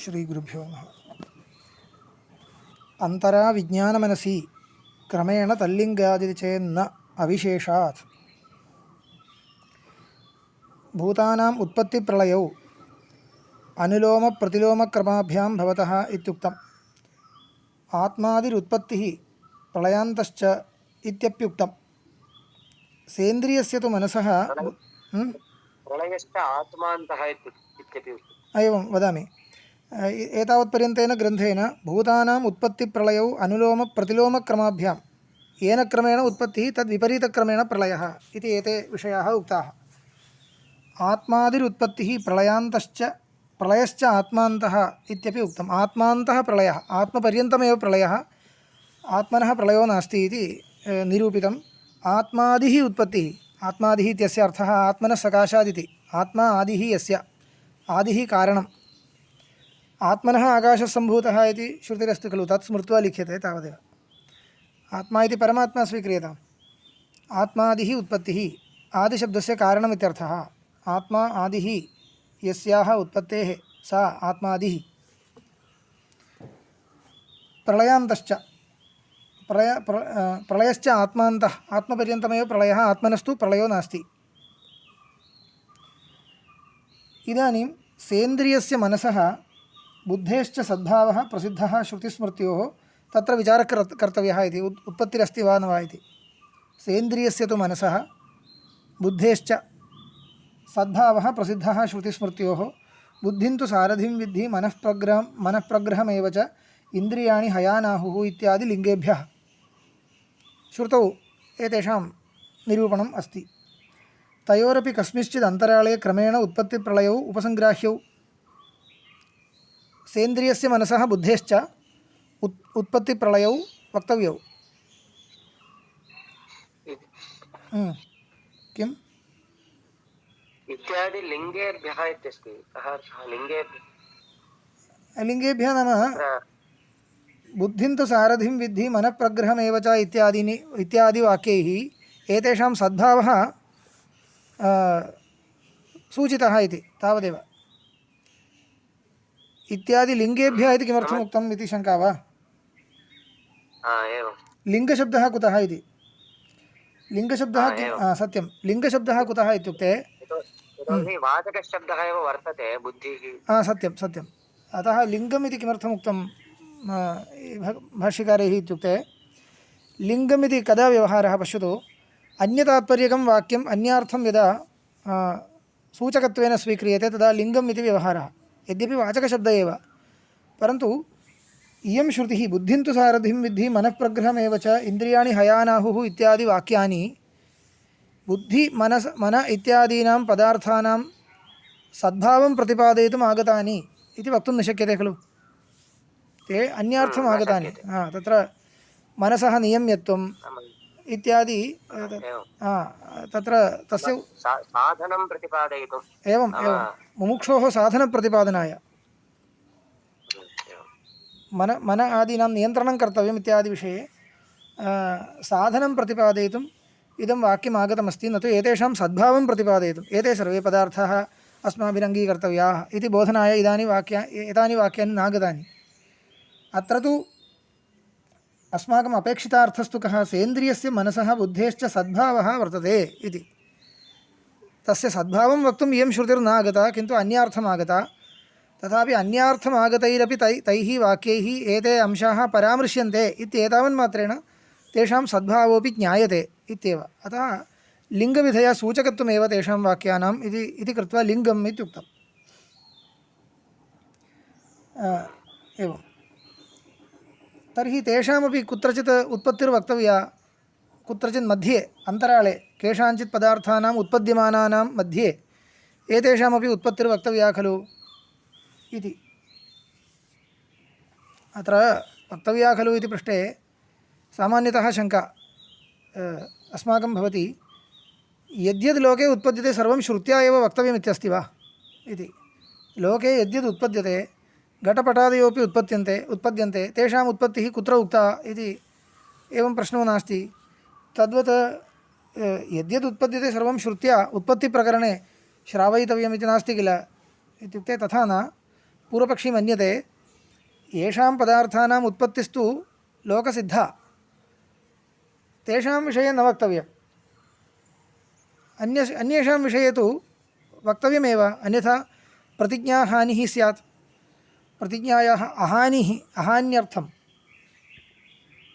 श्रीगुरुभ्यो नमः। अंतरा विज्ञानमनसि क्रमेण तल्लिङ्गादिचेन्न अविशेषात् भूतानाम् उत्पत्तिप्रलयौ अनुलोमप्रतिलोमक्रमाभ्यां भवतः इत्युक्तम्। आत्मादिरुत्पत्तिः प्रलयान्तश्च इत्यप्युक्तम्। सेन्द्रियस्य तु मनसः प्रलयश्च आत्मान्तः इत्यपि एवं वदामि। एतावत्पर्यन्तेन ग्रन्थेन भूतानाम् उत्पत्तिप्रलयौ अनुलोमप्रतिलोमक्रमाभ्यां येन क्रमेण उत्पत्तिः तद्विपरीतक्रमेण प्रलयः इति एते विषयाः उक्ताः। आत्मादिरुत्पत्तिः प्रलयान्तश्च प्रलयश्च आत्मान्तः इत्यपि उक्तम्। आत्मान्तः प्रलयः, आत्मपर्यन्तमेव प्रलयः, आत्मनः प्रलयो नास्ति इति निरूपितम्। आत्मादिः उत्पत्तिः, आत्मादिः इत्यस्य अर्थः आत्मनः सकाशादिति। आत्मा आदिः यस्य, आदिः कारणम्। आत्मनः आकाशसम्भूतः इति श्रुतिरस्ति खलु, तत् स्मृत्वा लिख्यते तावदेव। आत्मा इति परमात्मा स्वीक्रियताम्। आत्मादिः उत्पत्तिः, आदिशब्दस्य कारणमित्यर्थः। आत्मा आदिः यस्याः उत्पत्तेः सा आत्मादिः। प्रलयान्तश्च प्रलयश्च आत्मान्तः, आत्मपर्यन्तमेव प्रलयः, आत्मनस्तु प्रलयो नास्ति। इदानीं सेन्द्रियस्य मनसः बुद्धेश्च सद्भावः प्रसिद्धः श्रुतिस्मृत्योः तत्र विचारः कर्तव्यः इति। उत्पत्तिरस्ति वा न वा इति। सेन्द्रियस्य तु मनसः बुद्धेश्च सद्भावः प्रसिद्धः श्रुतिस्मृत्योः बुद्धिं तु सारथिं विद्धि मनःप्रग्रहमेव च इन्द्रियाणि हयानाहुः इत्यादि लिङ्गेभ्यः श्रुतौ एतेषां निरूपणम् अस्ति। तयोरपि कस्मिंश्चित् अन्तराळे क्रमेण उत्पत्तिप्रलयौ उपसङ्ग्राह्यौ सेन्द्रियस्य मनसः बुद्धेश्च उत्पत्तिप्रलयौ वक्तव्यौ। किम् इत्यादि लिङ्गेभ्यः इत्यस्ति। कः लिङ्गेभ्यः नाम बुद्धिं तु सारथिं विद्धि मनःप्रग्रहमेव च इत्यादि वाक्यैः एतेषां सद्भावः सूचितः इति तावदेव। इत्यादि लिङ्गेभ्यः इति किमर्थम् उक्तम् इति शङ्का वा? लिङ्गशब्दः कुतः इति। लिङ्गशब्दः सत्यं, लिङ्गशब्दः कुतः इत्युक्ते वाचकशब्दः एव वर्तते बुद्धिः। सत्यं सत्यम्। अतः लिङ्गम् इति किमर्थम् उक्तं भाष्यकारैः इत्युक्ते लिङ्गम् इति कदा व्यवहारः पश्यतु। अन्यतात्पर्यकं वाक्यम् अन्यार्थं यदा सूचकत्वेन स्वीक्रियते तदा लिङ्गम् इति व्यवहारः। यद्यपि वाचकशब्द एव, परन्तु इयं श्रुतिः बुद्धिं तु सारथिं विद्धि मनःप्रग्रहमेव च इन्द्रियाणि हयानाहुः इत्यादि वाक्यानि मन इत्यादीनां पदार्थानां सद्भावं प्रतिपादयितुम् आगतानि इति वक्तुं न शक्यते खलु। ते अन्यार्थम् आगतानि। तत्र मनसः नियम्यत्वम् इत्यादि तत्र तस्य साधनं प्रतिपादयितुम् एवं मुमुक्षोः साधनप्रतिपादनाय मन आदीनां नियन्त्रणं कर्तव्यम् इत्यादि विषये साधनं प्रतिपादयितुम् इदं वाक्यम् आगतमस्ति, न तु एतेषां सद्भावं प्रतिपादयितुम्। एते सर्वे पदार्थाः अस्माभिरङ्गीकर्तव्याः इति बोधनाय एतानि वाक्यानि नागतानि। अत्र तु अस्माकम् अपेक्षितार्थस्तु कः? सेन्द्रियस्य मनसः बुद्धेश्च सद्भावः वर्तते इति। तस्य सद्भावं वक्तुम् इयं श्रुतिर्नागता, किन्तु अन्यार्थम् आगता। तथापि अन्यार्थम् आगतैरपि तैः वाक्यैः एते अंशाः परामृश्यन्ते इत्येतावन्मात्रेण तेषां सद्भावोऽपि ज्ञायते इत्येव। अतः लिङ्गविधया सूचकत्वमेव तेषां वाक्यानाम् इति कृत्वा लिङ्गम् इत्युक्तम्। एवं तर्हि तेषामपि कुत्रचित् उत्पत्तिर्वक्तव्या, कुत्रचित् मध्ये अन्तराळे केषाञ्चित् पदार्थानाम् उत्पद्यमानानां मध्ये एतेषामपि उत्पत्तिर्वक्तव्या खलु इति। अत्र वक्तव्या खलु इति पृष्टे सामान्यतः शङ्का अस्माकं भवति, यद्यद् लोके उत्पद्यते सर्वं श्रुत्या एव वक्तव्यमित्यस्ति वा इति। लोके यद्यद् उत्पद्यते घटपटादयोपि उत्पद्यन्ते तेषाम् उत्पत्तिः कुत्र उक्ता इति एवं प्रश्नो नास्ति। तद्वत् यद्यद् उत्पद्यते सर्वं श्रुत्या उत्पत्तिप्रकरणे श्रावयितव्यमिति नास्ति किल इत्युक्ते तथा न। पूर्वपक्षी मन्यते येषां पदार्थानाम् उत्पत्तिस्तु लोकसिद्धा तेषां विषये न वक्तव्यम् अन्येषां विषये तु वक्तव्यमेव अन्यथा प्रतिज्ञाहानिः स्यात् प्रतिज्ञायाः अहान्यर्थं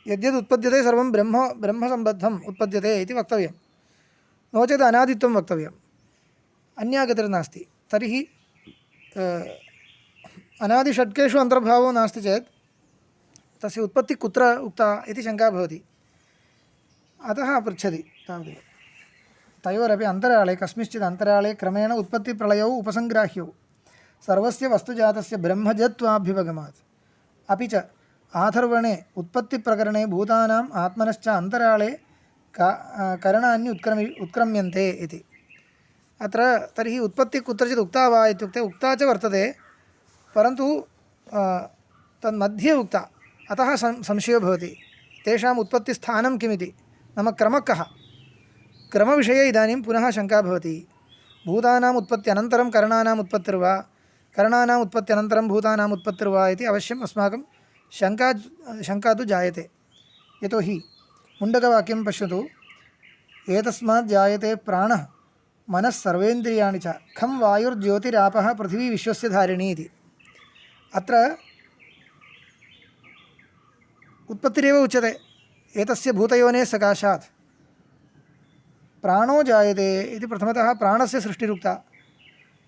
यद्यद् उत्पद्यते सर्वं ब्रह्मसम्बद्धम् उत्पद्यते इति वक्तव्यं नो चेत् अनादित्वं वक्तव्यम् अन्या गतिर्नास्ति तर्हि अनादिषट्केषु अन्तर्भावो नास्ति चेत् तस्य उत्पत्तिः कुत्र उक्ता इति शङ्का भवति अतः पृच्छति तावदेव तयोरपि अन्तराळे कस्मिंश्चित् अन्तराळे क्रमेण उत्पत्तिप्रलयौ उपसङ्ग्राह्यौ सर्वस्य वस्तुजातस्य ब्रह्मजत्वाभ्युपगमात् अपि च आथर्वणे उत्पत्तिप्रकरणे भूतानाम् आत्मनश्च अन्तराळे करणानि उत्क्रम्यन्ते इति अत्र तर्हि उत्पत्तिः कुत्रचित् उक्ता वा इत्युक्ते उक्ता च वर्तते परन्तु तन्मध्ये उक्ता अतः संशयो भवति तेषाम् उत्पत्तिस्थानं किमिति नाम क्रमः कः क्रमविषये इदानीं पुनः शङ्का भवति भूतानाम् उत्पत्त्यनन्तरं करणानाम् उत्पत्तिर्वा करणानाम् उत्पत्त्यनन्तरं भूतानाम् उत्पत्तिर्वा इति अवश्यम् अस्माकं शङ्का तु जायते यतोहि मुण्डकवाक्यं पश्यतु एतस्मात् जायते प्राणः मनः सर्वेन्द्रियाणि च खं वायुर्ज्योतिरापः पृथिवी विश्वस्य धारिणी इति अत्र उत्पत्तिरेव उच्यते एतस्य भूतयोनेः सकाशात् प्राणो जायते इति प्रथमतः प्राणस्य सृष्टिरुक्ता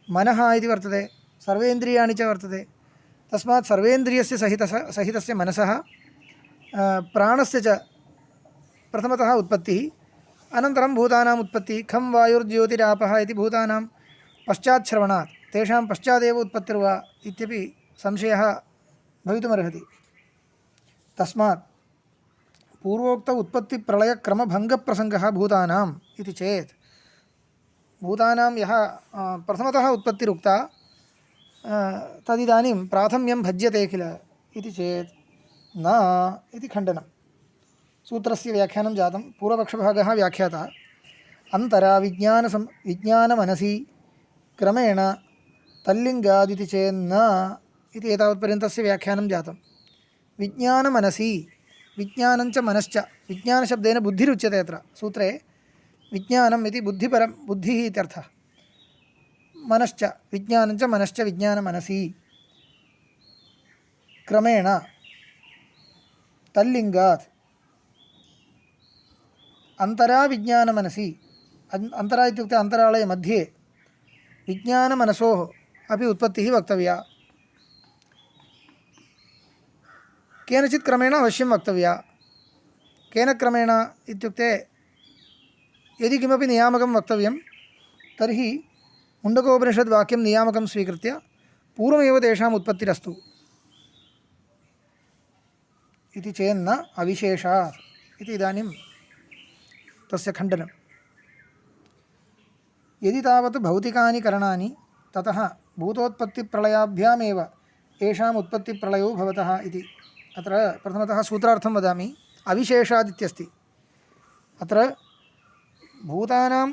मनः इति वर्तते सर्वेन्द्रियाणि च वर्तते तस्मात् सर्वेन्द्रियस्य सहितस्य मनसः प्राणस्य च प्रथमतः उत्पत्तिः अनन्तरं भूतानाम् उत्पत्तिः खं वायुर्ज्योतिरापः इति भूतानां पश्चात् श्रवणात् तेषां पश्चादेव उत्पत्तिर्वा इत्यपि संशयः भवितुमर्हति तस्मात् पूर्वोक्त उत्पत्तिप्रलयक्रमभङ्गप्रसङ्गः भूतानाम् इति चेत् भूतानां यः प्रथमतः उत्पत्तिरुक्ता तदिदानीं प्राथम्यं भज्यते किल इति चेत् न इति खण्डनं सूत्रस्य व्याख्यानं जातं पूर्वपक्षभागः व्याख्यातः अन्तरा विज्ञानमनसि क्रमेण तल्लिङ्गादिति चेन्न इति एतावत्पर्यन्तस्य व्याख्यानं जातं विज्ञानमनसि विज्ञानञ्च मनश्च विज्ञानशब्देन बुद्धिरुच्यते अत्र सूत्रे विज्ञानम् इति बुद्धिः इत्यर्थः मनश्च विज्ञानञ्च मनश्च विज्ञानमनसि क्रमेण तल्लिङ्गात् अन्तरा विज्ञानमनसि अन्तरा इत्युक्ते अन्तरालये मध्ये विज्ञानमनसोः अपि उत्पत्तिः वक्तव्या केनचित् क्रमेण अवश्यं वक्तव्या केन क्रमेण इत्युक्ते यदि किमपि नियामकं वक्तव्यं तर्हि मुण्डकोपनिषद्वाक्यं नियामकं स्वीकृत्य पूर्वमेव तेषाम् उत्पत्तिरस्तु इति चेन्न अविशेषात् इति इदानीं तस्य खण्डनं यदि तावत् भौतिकानि करणानि ततः भूतोत्पत्तिप्रलयाभ्यामेव येषाम् उत्पत्तिप्रलयो भवतः इति अत्र प्रथमतः सूत्रार्थं वदामि अविशेषादित्यस्ति अत्र भूतानां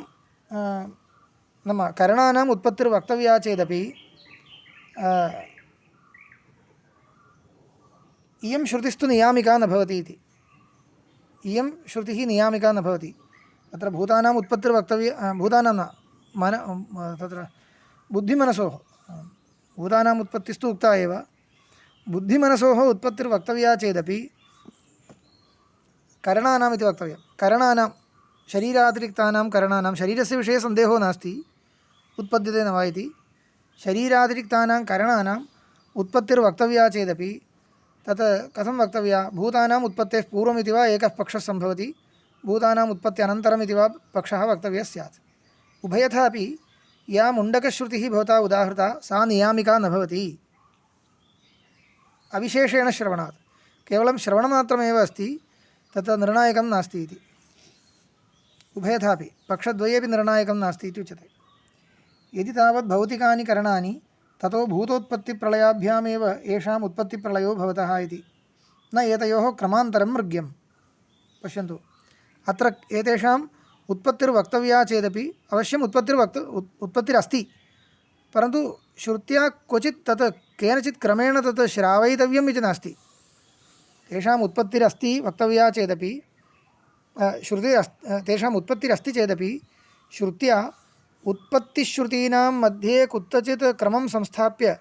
नाम करणानाम् उत्पत्तिर्वक्तव्या चेदपि इयं श्रुतिस्तु नियामिका न भवति इति इयं श्रुतिः नियामिका न भवति अत्र भूतानाम् उत्पत्तिर्वक्तव्या भूतानां न मन तत्र बुद्धिमनसोः भूतानाम् उत्पत्तिस्तु उक्ता एव बुद्धिमनसोः उत्पत्तिर्वक्तव्या चेदपि करणानाम् इति वक्तव्यं करणानां शरीरातिरिक्तानां करणानां शरीरस्य विषये सन्देहो नास्ति उत्पद्यते न वा इति शरीरातिरिक्तानां करणानाम् उत्पत्तिर्वक्तव्या चेदपि तत् कथं वक्तव्या भूतानाम् उत्पत्तेः पूर्वमिति वा एकः पक्षः सम्भवति भूतानाम् उत्पत्त्यनन्तरमिति वा पक्षः वक्तव्यः स्यात् उभयथा अपि या मुण्डकश्रुतिः भवता उदाहृता सा नियामिका न भवति अविशेषेण श्रवणात् केवलं श्रवणमात्रमेव अस्ति तत् निर्णायकं नास्ति इति उभयथापि पक्षद्वयेपि निर्णायकं नास्ति इति उच्यते यदि तावत् भौतिकानि करणानि ततो भूतोत्पत्तिप्रलयाभ्यामेव येषाम् उत्पत्तिप्रलयो भवतः इति न एतयोः क्रमान्तरं मृग्यं पश्यन्तु अत्र एतेषाम् उत्पत्तिर्वक्तव्या चेदपि अवश्यम् उत्पत्तिरस्ति परन्तु श्रुत्या क्वचित् तत् केनचित् क्रमेण तत् श्रावयितव्यम् इति नास्ति। तेषाम् उत्पत्तिरस्ति वक्तव्या चेदपि तेषाम् उत्पत्तिरस्ति चेदपि श्रुत्या उत्पत्तिश्रुतीनां मध्ये कुत्रचित् क्रमं संस्थाप्य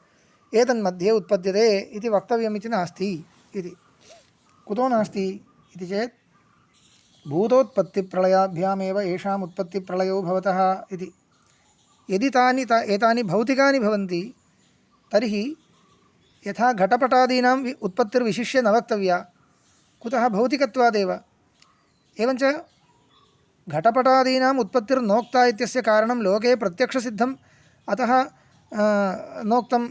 एतन्मध्ये उत्पद्यते इति वक्तव्यमिति नास्ति इति। कुतो नास्ति इति चेत् भूतोत्पत्तिप्रलयाभ्यामेव येषाम् उत्पत्तिप्रलयो भवतः इति। यदि एतानि भौतिकानि भवन्ति तर्हि यथा घटपटादीनां उत्पत्तिर्विशिष्य न वक्तव्या, कुतः भौतिकत्वादेव। एवञ्च घटपटादीनाम् उत्पत्तिर्नोक्ता इत्यस्य कारणं लोके प्रत्यक्षसिद्धम् अतः नोक्तम्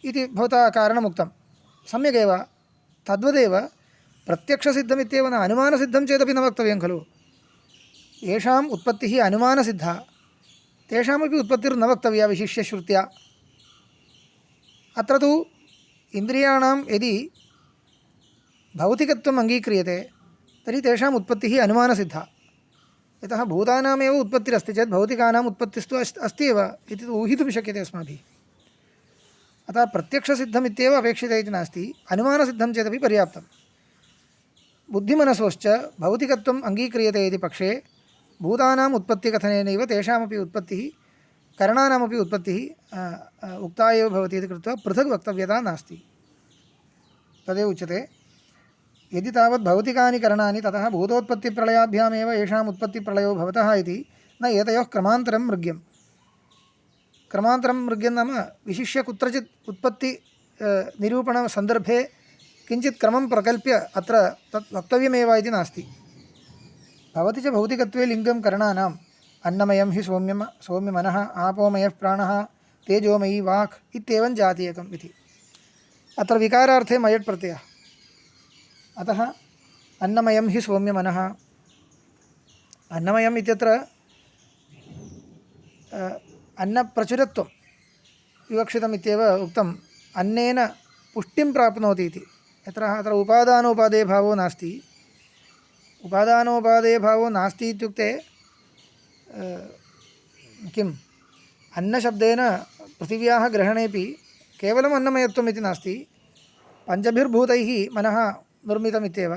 इति भवता कारणमुक्तं, सम्यगेव। तद्वदेव प्रत्यक्षसिद्धमित्येव न अनुमानसिद्धं चेदपि न वक्तव्यं खलु। येषाम् उत्पत्तिः अनुमानसिद्धा तेषामपि उत्पत्तिर्न वक्तव्या विशिष्य श्रुत्या। अत्र तु इन्द्रियाणां यदि भौतिकत्वम् अङ्गीक्रियते तर्हि तेषाम् उत्पत्तिः अनुमानसिद्धा। यतः भूतानामेव उत्पत्तिरस्ति चेत् भौतिकानाम् उत्पत्तिस्तु अस्ति एव इति ऊहितुं शक्यते अस्माभिः। अतः प्रत्यक्षसिद्धमित्येव अपेक्षिते इति नास्ति, अनुमानसिद्धं चेदपि पर्याप्तं। बुद्धिमनसोश्च भौतिकत्वम् अङ्गीक्रियते इति पक्षे भूतानाम् उत्पत्तिकथनेनैव तेषामपि उत्पत्तिः करणानामपि उत्पत्तिः उक्ता एव भवति इति कृत्वा पृथक् वक्तव्यता नास्ति। तदेव उच्यते। यदि तावत् भौतिकानि करणानि ततः भूतोत्पत्तिप्रलयाभ्यामेव येषाम् उत्पत्तिप्रलयो भवतः इति न एतयोः क्रमान्तरं मृग्यम्। क्रमान्तरं मृग्यं नाम विशिष्य कुत्रचित् उत्पत्ति निरूपणसन्दर्भे किञ्चित् क्रमं प्रकल्प्य अत्र तत् वक्तव्यमेव इति नास्ति। भवति च भौतिकत्वे लिङ्गं करणानाम् अन्नमयं हि सौम्यमनः आपोमयः प्राणः तेजोमयी वाक् इत्येवं जातीयकम् इति। अत्र विकारार्थे मयट् प्रत्ययः, अतः अन्नमयं हि सौम्यमनः। अन्नमयम् इत्यत्र अन्नप्रचुरत्वं विवक्षितम् इत्येव उक्तम्। अन्नेन पुष्टिं प्राप्नोति इति। यत्र अत्र उपादानोपादेय भावो नास्ति। उपादानोपादेय भावो नास्ति इत्युक्ते किम्, अन्नशब्देन पृथिव्याः ग्रहणेपि केवलम् अन्नमयत्वम् इति नास्ति। पञ्चभिर्भूतैः मनः निर्मितमित्येव।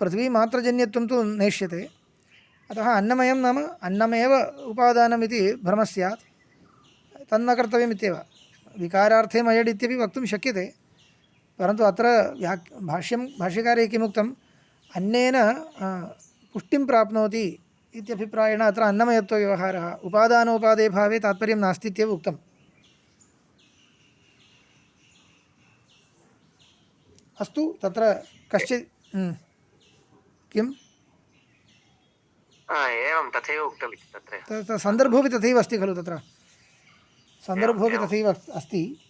पृथिवीमात्रजन्यत्वं तु नेष्यते। अतः अन्नमयं नाम अन्नमेव उपादानमिति भ्रमः स्यात्, तन्न कर्तव्यमित्येव। विकारार्थे मयड् इत्यपि वक्तुं शक्यते, परन्तु अत्र भाष्यकारे किमुक्तम्, अन्नेन पुष्टिं प्राप्नोति इत्यभिप्रायेण अत्र अन्नमयत्वव्यवहारः। उपादानोपादेय भावे तात्पर्यं नास्ति इत्येव उक्तम्। अस्तु, तत्र कश्चित् किम् एवं तथैव उक्तमिति तत्र सन्दर्भोऽपि तथैव अस्ति खलु। तत्र सन्दर्भोऽपि तथैव अस्ति।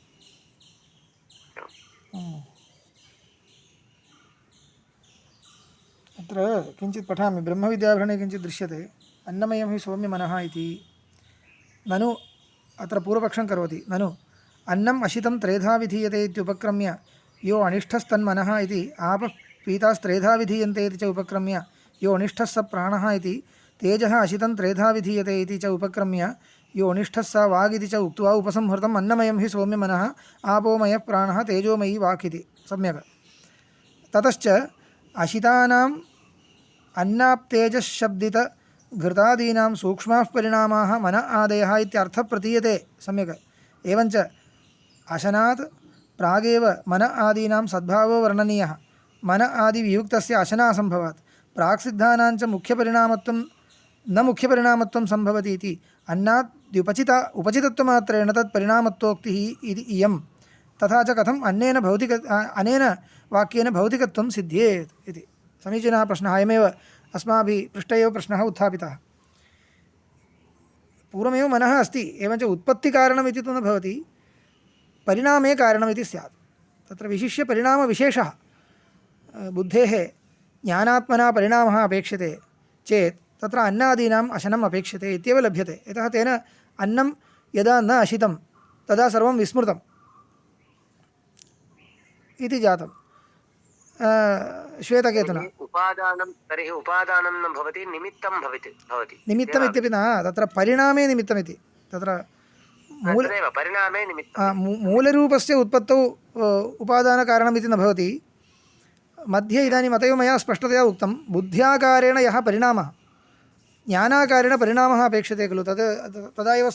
अत्र किञ्चित् पठामि। ब्रह्मविद्याभरणे किञ्चित् दृश्यते। अन्नमयं हि सौम्यमनः इति। ननु अत्र पूर्वपक्षं करोति। ननु अन्नम् अशितं त्रेधा विधीयते इत्युपक्रम्य यो अनिष्ठस्तन्मनः इति आपः पीतास्त्रेधा विधीयन्ते इति च उपक्रम्य यो अनिष्ठः स प्राणः इति तेजः अशितं त्रेधा विधीयते इति च उपक्रम्य यो अनिष्ठः स वाग् इति च उक्त्वा उपसंहृतम् अन्नमयं हि सौम्यमनः आपोमयः प्राणः तेजोमयी वाक् इति। सम्यक्। ततश्च अशितानाम् अन्नाप्तेजशब्दितघृतादीनां सूक्ष्माः परिणामाः मन आदयः इत्यर्थः प्रतीयते। सम्यक्। एवञ्च अशनात् प्रागेव मन आदीनां सद्भावो वर्णनीयः। मन आदिवियुक्तस्य अशनासम्भवात् प्राक्सिद्धानाञ्च मुख्यपरिणामत्वं न मुख्यपरिणामत्वं सम्भवति इति अन्नात् उपचितत्वमात्रेण तत्परिणामत्वोक्तिः इति इयं। तथा च कथम् अनेन वाक्येन भौतिकत्वं सिद्ध्येत् इति। समीचीनः प्रश्नः। अयमेव अस्माभिः पृष्ठ एव प्रश्नः उत्थापितः। पूर्वमेव मनः अस्ति, एवञ्च उत्पत्तिकारणमिति तु न भवति, परिणामे कारणमिति स्यात्। तत्र विशिष्य परिणामविशेषः बुद्धेः ज्ञानात्मना परिणामः अपेक्षते चेत् तत्र अन्नादीनाम् अशनम् अपेक्षते इत्येव लभ्यते। यतः तेन अन्नं यदा न अशितं तदा सर्वं विस्मृतम् इति जातं श्वेतकेतुना। उपादानं न भवति, निमित्तं भवति। निमित्तमित्यपि न, तत्र परिणामे निमित्तमिति। तत्र मूल तदेव परिणामे निमित्तं मूलरूपस्य उत्पत्तौ उपादानकारणमिति न भवति मध्ये इदानीम् अत एव मया स्पष्टतया उक्तं बुद्ध्याकारेण यः परिणामः ज्ञानाकारेण परिणामः अपेक्षते खलु तदा एव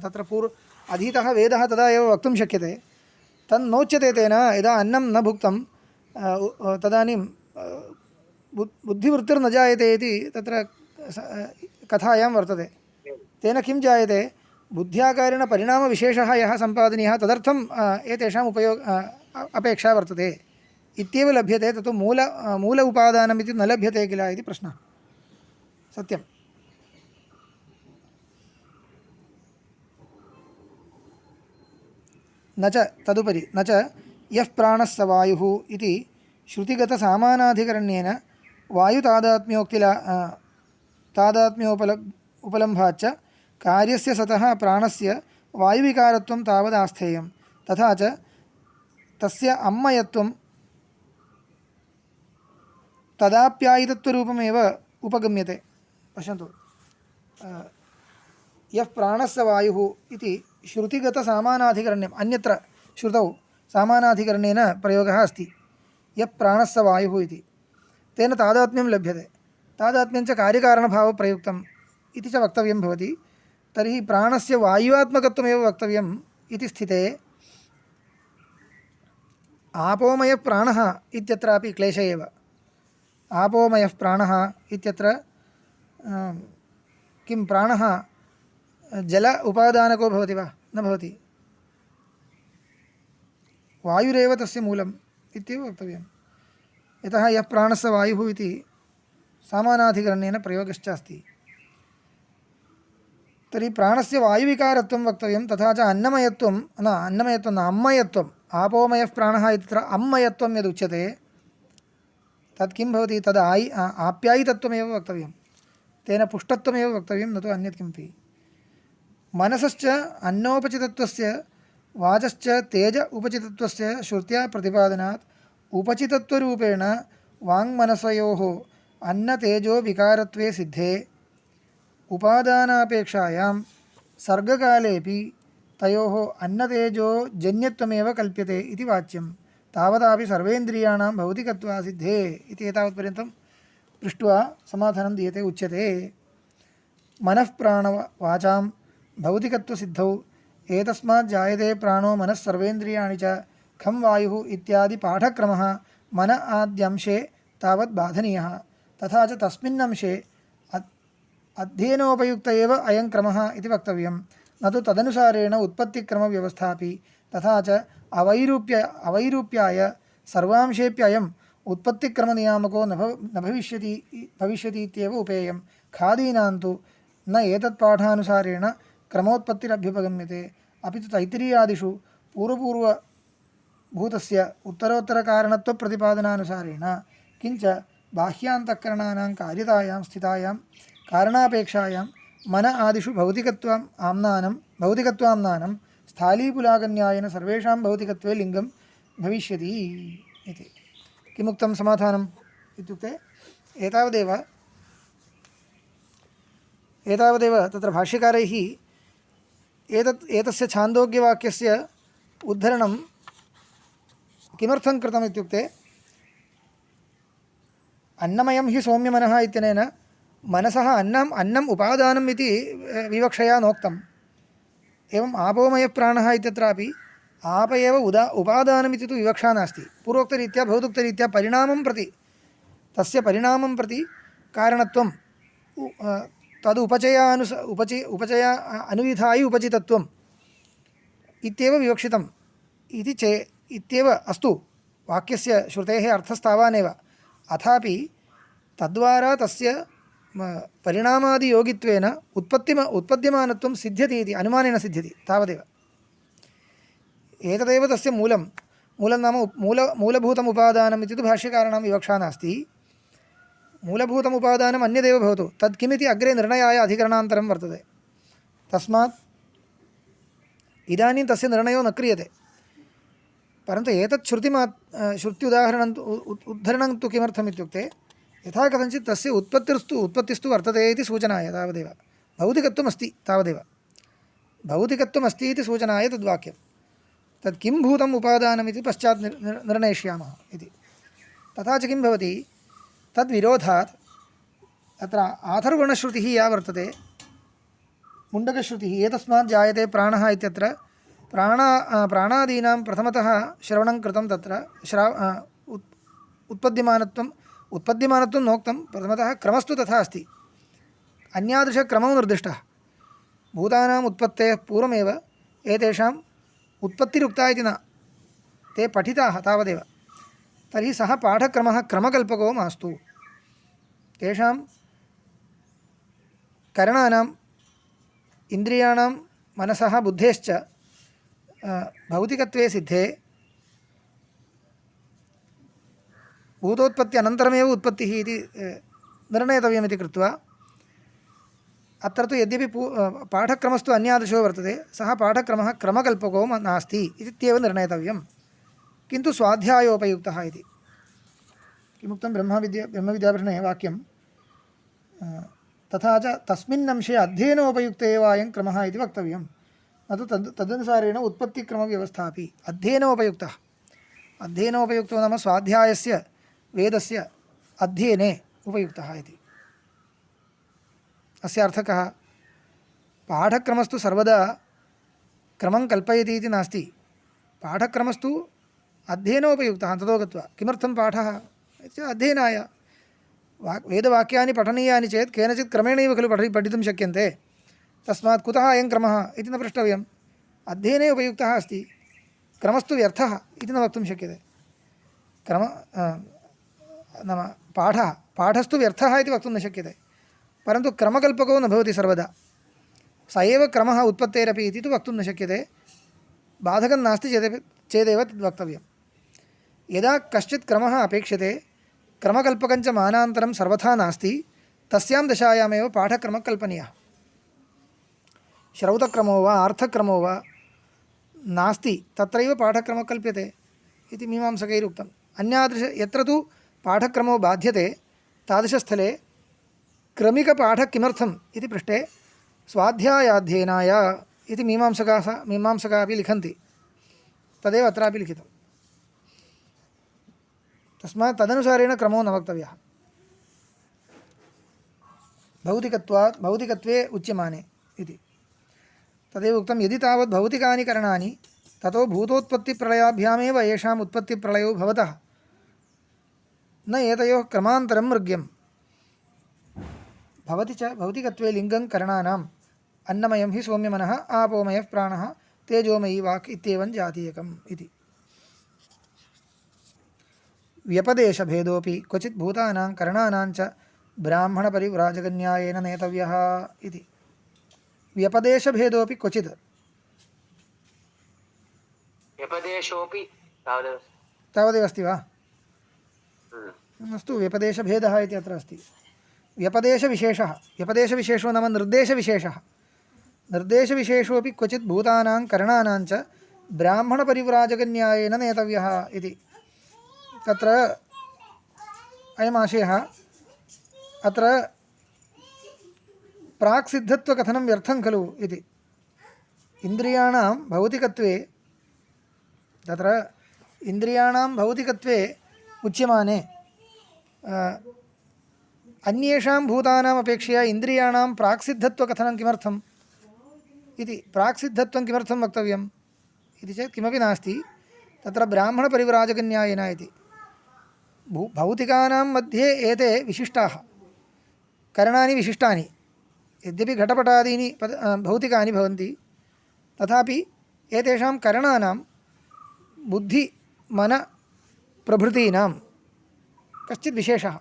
तत्र अधीतः वेदः तदा एव वक्तुं शक्यते तन्नोच्यते तेन यदा अन्नं न भुक्तं तदानीं बुद्धिवृत्तिर्न जायते इति तत्र कथायां वर्तते तेन किं जायते बुद्ध्याकारेण परिणामविशेषः यः सम्पादनीयः तदर्थम् एतेषाम् अपेक्षा वर्तते इत्येव लभ्यते तत् मूल उपादानम् इति न लभ्यते किल इति प्रश्नः सत्यं न च तदुपरि न च यः प्राणः स वायुः इति श्रुतिगतसामानाधिकरण्येन तादात्म्योपलम्भाच्च कार्यस्य सतः प्राणस्य वायुविकारत्वं तावदास्थेयं तथा च तस्य अम्मयत्वं तदाप्यायितत्वरूपमेव उपगम्यते पश्यन्तु यः प्राणः स वायुः इति श्रुतिगतसामानाधिकरण्यम् अन्यत्र श्रुतौ सामानाधिकरणेन प्रयोगः अस्ति यः प्राणः स वायुः इति तेन तादात्म्यं लभ्यते तादात्म्यं च कार्यकारणभावप्रयुक्तम् इति च वक्तव्यं भवति तर्हि प्राणस्य वायुवात्मकत्वमेव वक्तव्यम् इति स्थिते आपोमयः प्राणः इत्यत्रापि क्लेश एव आपोमयः प्राणः इत्यत्र किं प्राणः जल उपादानको भवति वा न भवति वायुरेव तस्य मूलम् इत्येव वक्तव्यं यतः यः प्राणः स वायुः इति सामानाधिकरणेन प्रयोगश्च अस्ति तर्हि प्राणस्य वायुविकारत्वं वक्तव्यं तथा च अन्नमयत्वं न अम्मयत्वम् आपोमयः प्राणः इत्यत्र अम्मयत्वं यदुच्यते तत् किं भवति तद् आप्यायितत्वमेव वक्तव्यं तेन पुष्टत्वमेव वक्तव्यं न तु अन्यत् किमपि मनसश्च अन्नोपचितत्वस्य वाचश्च तेज उपचितत्वस्य श्रुत्या प्रतिपादनात् उपचितत्वरूपेण वाङ्मनसयोः अन्नतेजो विकारत्वे सिद्धे उपादानापेक्षायां सर्गकालेपि तयोः अन्नतेजो जन्यत्वमेव कल्प्यते इति वाच्यं तावदापि सर्वेन्द्रियाणां भौतिकत्वासिद्धे इति एतावत्पर्यन्तं पृष्ट्वा समाधानं दीयते उच्यते मनः प्राणवाचां भौतिकत्वसिद्धौ एतस्मात् जायते प्राणो मनः सर्वेन्द्रियाणि च खं वायुः इत्यादि पाठक्रमः मन आद्यंशे तावत् बाधनीयः तथा च तस्मिन्नंशे अध्ययनोपयुक्त एव अयं क्रमः इति वक्तव्यं न तु तदनुसारेण उत्पत्तिक्रमव्यवस्थापि तथा च अवैरूप्याय सर्वांशेऽप्ययम् उत्पत्तिक्रमनियामको न भविष्यति इत्येव उपेयं खादीनां तु न एतत्पाठानुसारेण क्रमोत्पत्तिरभ्युपगम्यते अपि तु तैत्तिरीयादिषु पूर्वपूर्वभूतस्य उत्तरोत्तरकारणत्वप्रतिपादनानुसारेण किञ्च बाह्यान्तःकरणानां कार्यतायां स्थितायां कारणापेक्षायां मन आदिषु भौतिकत्वाम्नानं स्थालीपुलाकन्यायेन सर्वेषां भौतिकत्वे लिङ्गं भविष्यति इति किमुक्तं समाधानम् इत्युक्ते एतावदेव तत्र भाष्यकारैः एतस्य छान्दोग्यवाक्यस्य उद्धरणं किमर्थं कृतम् इत्युक्ते अन्नमयं हि सौम्यमनः इत्यनेन मनसः अन्नम् उपादानम् इति विवक्षया नोक्तम् एवम् आपोमयः प्राणः इत्यत्रापि आप एव उपादानमिति तु विवक्षा नास्ति पूर्वोक्तरीत्या भौतोक्तरीत्या तस्य परिणामं प्रति कारणत्वं तद् उपचय अनुविधायि उपचितत्वम् इत्येव विवक्षितम् इत्येव अस्तु वाक्यस्य श्रुतेः अर्थस्तावानेव अथापि तद्वारा तस्य परिणामादियोगित्वेन उत्पद्यमानत्वं सिद्ध्यति इति अनुमानेन सिद्ध्यति तावदेव एतदेव तस्य मूलं नाम मूलभूतम् उपादानम् इति तु भाष्यकाराणां विवक्षा नास्ति मूलभूतम् उपादानम् अन्यदेव भवतु तत् किमिति अग्रे निर्णयाय अधिकरणान्तरं वर्तते तस्मात् इदानीं तस्य निर्णयो न क्रियते परन्तु एतत् उद्धरणं तु किमर्थम् इत्युक्ते यथा कथञ्चित् तस्य उत्पत्तिस्तु वर्तते इति सूचनाय तावदेव भौतिकत्वम् अस्ति तावदेव भौतिकत्वमस्ति इति सूचनाय तद्वाक्यं तत् किं भूतम् उपादानम् इति पश्चात् निर्णयिष्यामः इति तथा च किं भवति तद्विरोधात् अत्र आथर्वणश्रुतिः या वर्तते मुण्डकश्रुतिः एतस्मात् जायते प्राणः इत्यत्र प्राणादीनां प्रथमतः श्रवणं कृतं तत्र उत्पद्यमानत्वं नोक्तं प्रथमतः क्रमस्तु तथा अस्ति अन्यादृशक्रमो निर्दिष्टः भूतानाम् उत्पत्तेः पूर्वमेव एतेषाम् उत्पत्तिरुक्ता इति न ते पठिताः तावदेव तर्हि सः पाठक्रमः क्रमकल्पको मास्तु तेषां करणानाम् इन्द्रियाणां मनसः बुद्धेश्च भौतिकत्वे सिद्धे भूतोत्पत्ति अनन्तरमेव उत्पत्तिः इति निर्णेतव्यमिति कृत्वा अत्र तु यद्यपि पाठक्रमस्तु अन्यादृशो वर्तते सः पाठक्रमः क्रमकल्पको नास्ति इत्येव निर्णेतव्यं किन्तु स्वाध्यायोपयुक्तः इति किमुक्तं ब्रह्मविद्याभूषणे वाक्यं तथा च तस्मिन् अंशे अध्ययनोपयुक्त एव अयं क्रमः इति वक्तव्यं न तु तदनुसारेण उत्पत्तिक्रमव्यवस्थापि अध्ययनोपयुक्तो नाम स्वाध्यायस्य वेदस्य अध्ययने उपयुक्तः इति अस्य अर्थः कः पाठक्रमस्तु सर्वदा क्रमं कल्पयति इति नास्ति पाठक्रमस्तु अध्ययनोपयुक्तः ततो गत्वा किमर्थं पाठः अध्ययनाय वेदवाक्यानि पठनीयानि चेत् केनचित् क्रमेणैव खलु पठितुं शक्यन्ते तस्मात् कुतः अयं क्रमः इति न प्रष्टव्यम् अध्ययने उपयुक्तः अस्ति क्रमस्तु व्यर्थः इति न वक्तुं शक्यते नाम पाठस्तु व्यर्थः इति वक्तुं न शक्यते परन्तु क्रमकल्पको न भवति सर्वदा स एव क्रमः उत्पत्तेरपि इति तु वक्तुं न शक्यते बाधकं नास्ति चेदेव तद् वक्तव्यं यदा कश्चित् क्रमः अपेक्षते क्रमकल्पकञ्च मानान्तरं सर्वथा नास्ति तस्यां दशायामेव पाठक्रमः कल्पनीयः श्रौतक्रमो वा अर्थक्रमो वा नास्ति तत्रैव पाठक्रमः कल्प्यते इति मीमांसकैरुक्तम् अन्यादृश यत्र तु पाठक्रमो बाध्यते तादृशस्थले क्रमिकपाठः किमर्थम् इति पृष्टे स्वाध्यायाध्ययनाय इति मीमांसकाः अपि लिखन्ति तदेव अत्रापि लिखितं तस्मात् तदनुसारेण क्रमो न वक्तव्यः भौतिकत्वे उच्यमाने इति तदेव उक्तं यदि तावत् भौतिकानि करणानि ततो भूतोत्पत्तिप्रलयाभ्यामेव येषाम् उत्पत्तिप्रलयो भवतः न एतयोः क्रमान्तरं मृग्यं भवति च भौतिकत्वे लिङ्गं करणानाम् अन्नमयं हि सौम्यमनः आपोमयः प्राणः तेजोमयी वाक् इत्येवं जातीयकम् इति व्यपदेशभेदोऽपि क्वचित् भूतानां करणानां च ब्राह्मणपरिव्राजकन्यायेन नेतव्यः इति व्यपदेशभेदोऽपि क्वचित् व्यपदेशोऽपि तावदेव अस्ति वा अस्तु व्यपदेशभेदः इति अत्र अस्ति व्यपदेशविशेषः व्यपदेशविशेषो नाम निर्देशविशेषः निर्देशविशेषोऽपि क्वचित् भूतानां करणानां च ब्राह्मणपरिव्राजकन्यायेन नेतव्यः इति तत्र अयमाशयः अत्र प्राक्सिद्धत्वकथनं व्यर्थं खलु इति इन्द्रियाणां भौतिकत्वे तत्र इन्द्रियाणां भौतिकत्वे उच्यमाने अन्येषां भूतानाम् अपेक्षया इन्द्रियाणां प्राक्सिद्धत्वकथनं किमर्थम् इति प्राक्सिद्धत्वं किमर्थं वक्तव्यम् इति चेत् किमपि नास्ति तत्र ब्राह्मणपरिव्राजकन्यायेन इति भौतिकानां मध्ये एते विशिष्टाः करणानि विशिष्टानि यद्यपि घटपटादीनि भौतिकानि भवन्ति तथापि एतेषां करणानां बुद्धिमनप्रभृतीनां कश्चित् विशेषः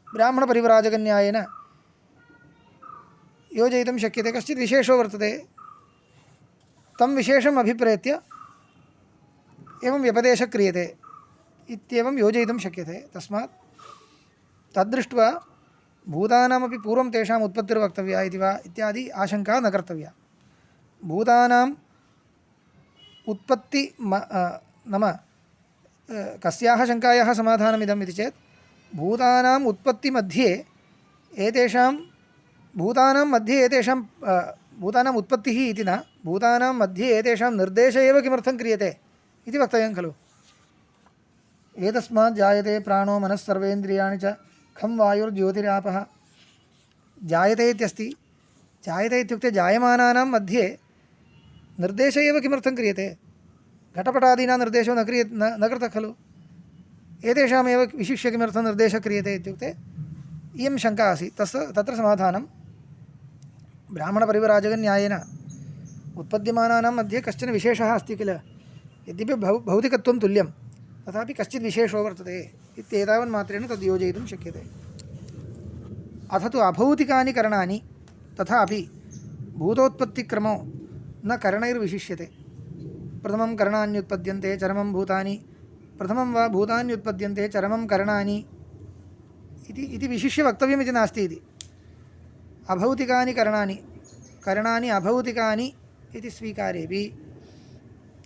ब्राह्मणपरिव्राजकन्यायेन योजयितुं शक्यते कश्चित् विशेषो वर्तते तं विशेषम् अभिप्रेत्य एवं व्यपदेशः क्रियते इत्येवं योजयितुं शक्यते तस्मात् तद्दृष्ट्वा भूतानामपि पूर्वं तेषाम् उत्पत्तिर्वक्तव्या इति वा इत्यादि आशङ्का न कर्तव्या भूतानाम् उत्पत्ति नाम कस्याः शङ्कायाः समाधानमिदम् इति चेत् भूतानाम् उत्पत्तिमध्ये एतेषां भूतानां मध्ये एतेषां भूतानाम् उत्पत्तिः इति न, भूतानां मध्ये एतेषां निर्देशः एव किमर्थं क्रियते इति वक्तव्यं खलु। एतस्मात् जायते प्राणो मनः सर्वेन्द्रियाणि च खं वायुर्ज्योतिरापः। जायते इत्यस्ति, जायते इत्युक्ते जायमानानां मध्ये निर्देशः एव किमर्थं क्रियते? घटपटादीनां निर्देशो न कृतः खलु। एतेषामेव विशिष्य किमर्थं निर्देशः क्रियते इत्युक्ते इयं शङ्का आसीत्। तत्र समाधानं ब्राह्मणपरिवराजकन्यायेन उत्पद्यमानानां मध्ये कश्चन विशेषः अस्ति किल, यद्यपि भौतिकत्वं तुल्यं तथापि कश्चित् विशेषो वर्तते इत्येतावन्मात्रेण तद् योजयितुं शक्यते। अथ तु अभौतिकानि करणानि तथापि भूतोत्पत्तिक्रमो न करणैर्विशिष्यते। प्रथमं करणान्युत्पद्यन्ते चरमं भूतानि, प्रथमं वा भूतान्युत्पद्यन्ते चरमं करणानि इति विशिष्य वक्तव्यमिति नास्ति इति। अभौतिकानि करणानि अभौतिकानि इति स्वीकारेपि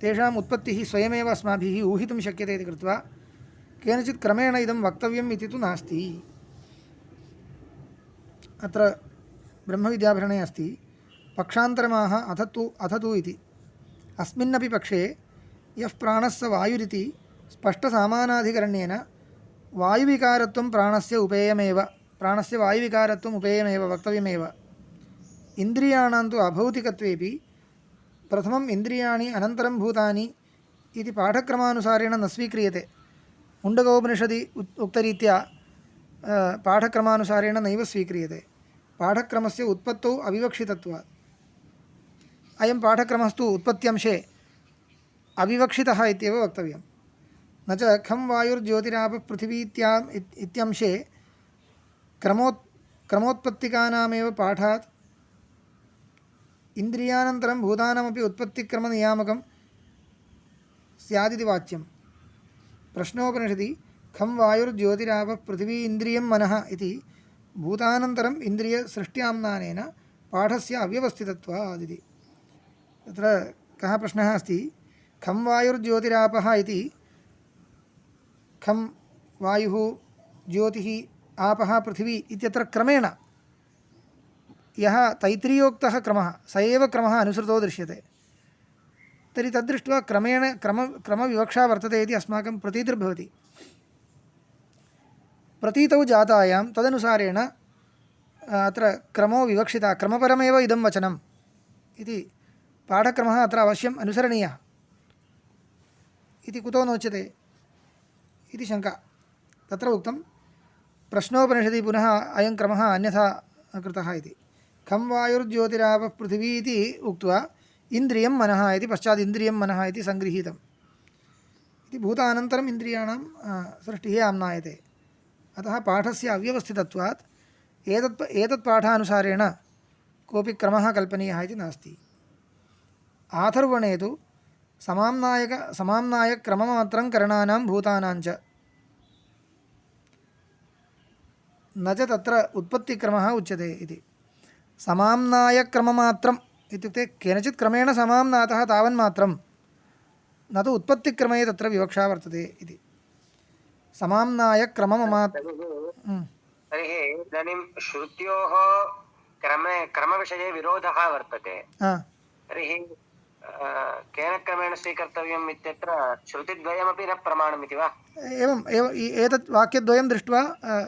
तेषाम् उत्पत्तिः स्वयमेव अस्माभिः ऊहितुं शक्यते इति कृत्वा केनचित् क्रमेण इदं वक्तव्यम् इति तु नास्ति। अत्र ब्रह्मविद्याभरणे अस्ति पक्षान्तरमाह अथ तु इति। अस्मिन्नपि पक्षे यः प्राणः स वायुरिति स्पष्टसामानाधिकरण्येन वायुविकारत्वं प्राणस्य उपेयमेव, प्राणस्य वायुविकारत्वम् उपेयमेव वक्तव्यमेव। इन्द्रियाणां तु अभौतिकत्वेपि प्रथमम् इन्द्रियाणि अनन्तरं भूतानि इति पाठक्रमानुसारेण न स्वीक्रियते। मुण्डकोपनिषदि उक्तरीत्या पाठक्रमानुसारेण नैव स्वीक्रियते। पाठक्रमस्य उत्पत्तौ अविवक्षितत्वात्। अयं पाठक्रमस्तु उत्पत्त्यंशे अविवक्षितः इत्येव वक्तव्यं। न च खं वायुर्ज्योतिरापः पृथिवी इत्यंशे क्रमोत्पत्तिकानामेव पाठात् इन्द्रियानन्तरं भूतानामपि उत्पत्तिक्रमनियामकं स्यादिति वाच्यं। प्रश्नोपनिषदि खं वायुर्ज्योतिरापः पृथिवी इन्द्रियं मनः इति भूतानन्तरम् इन्द्रियसृष्ट्याम्नानेन पाठस्य अव्यवस्थितत्वादिति। तत्र कः प्रश्नः अस्ति, खं वायुर्ज्योतिरापः इति खं वायुः ज्योतिः आपः पृथिवी इत्यत्र क्रमेण यः तैत्तिरीयोक्तः क्रमः स एव क्रमः अनुसृतो दृश्यते। तर्हि तद्दृष्ट्वा क्रमविवक्षा वर्तते इति अस्माकं प्रतीतिर्भवति। प्रतीतौ जातायां तदनुसारेण अत्र क्रमो विवक्षितः, क्रमपरमेव इदं वचनम् इति पाठक्रमः अत्र अवश्यम् अनुसरणीयः इति कुतो नोच्यते इति शङ्का। तत्र उक्तं प्रश्नोपनिषदि पुनः अयं क्रमः अन्यथा कृतः इति। खं वायुर्ज्योतिरापः पृथिवी इति उक्त्वा इन्द्रियं मनः इति पश्चात् इन्द्रियं मनः इति सङ्गृहीतम् इति। भूतानन्तरम् इन्द्रियाणां सृष्टिः आम्नायते। अतः पाठस्य अव्यवस्थितत्वात् एतत् पाठानुसारेण कोऽपि क्रमः कल्पनीयः इति नास्ति। आथर्वणे तु समाम्नायक्रममात्रं करणानां भूतानां च न च तत्र उत्पत्तिक्रमः उच्यते इति। समाम्नायक्रममात्रम् इत्युक्ते केनचित् क्रमेण समाम्नातः तावन्मात्रं, न तु उत्पत्तिक्रमे तत्र विवक्षा वर्तते इति। समाम्नायक्रममात्रं। तर्हि इदानीं श्रुत्योः क्रमविषये विरोधः वर्तते। तर्हि केन क्रमेण स्वीकर्तव्यम् इत्यत्र श्रुतिद्वयमपि न प्रमाणमिति वा? एवम् एतत् वाक्यद्वयं दृष्ट्वा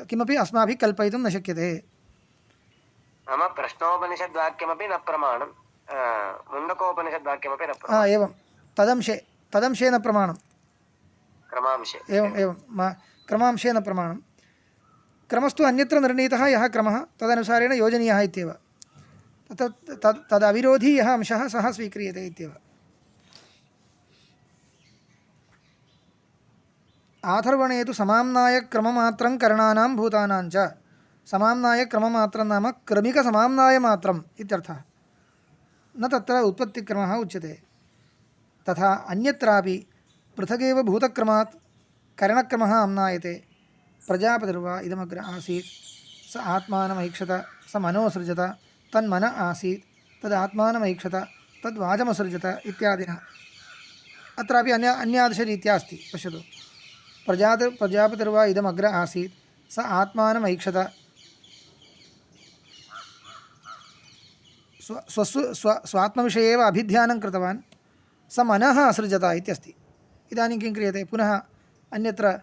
किमपि अस्माभिः कल्पयितुं न शक्यते। नाम प्रश्नोपनिषद्वाक्यमपि न प्रमाणं, मुण्डकोपनिषद्वाक्यमपि न प्रमाणम्। एवं तदंशे न प्रमाणं, क्रमांशे एवं क्रमांशे न प्रमाणं। क्रमस्तु अन्यत्र निर्णीतः यः क्रमः तदनुसारेण योजनीयः इत्येव। तदविरोधी यः अंशः सः स्वीक्रियते इत्येव। आथर्वणे तु समाम्नायक्रममात्रं करणानां भूतानां च। समाम्नायक्रममात्रं नाम क्रमिकसमाम्नायमात्रम् इत्यर्थः, न तत्र उत्पत्तिक्रमः उच्यते। तथा अन्यत्रापि पृथगेव भूतक्रमात् करणक्रमः आम्नायते। प्रजापतिर्वा इदमग्र आसीत् स आत्मानमैक्षत स मनोसृजत तन्मन आसीत् तदात्मानमैक्षत तद्वाचमसृजत इत्यादिनः। अत्रापि अन्यादृशरीत्या अस्ति। पश्यतु, प्रजापतिर्वा इदमग्र आसीत् स आत्मानमैक्षत स्वात्मविषये एव अभिध्यानं कृतवान् स मनः असृजत इत्यस्ति। इदानीं किं क्रियते पुनः अन्यत्र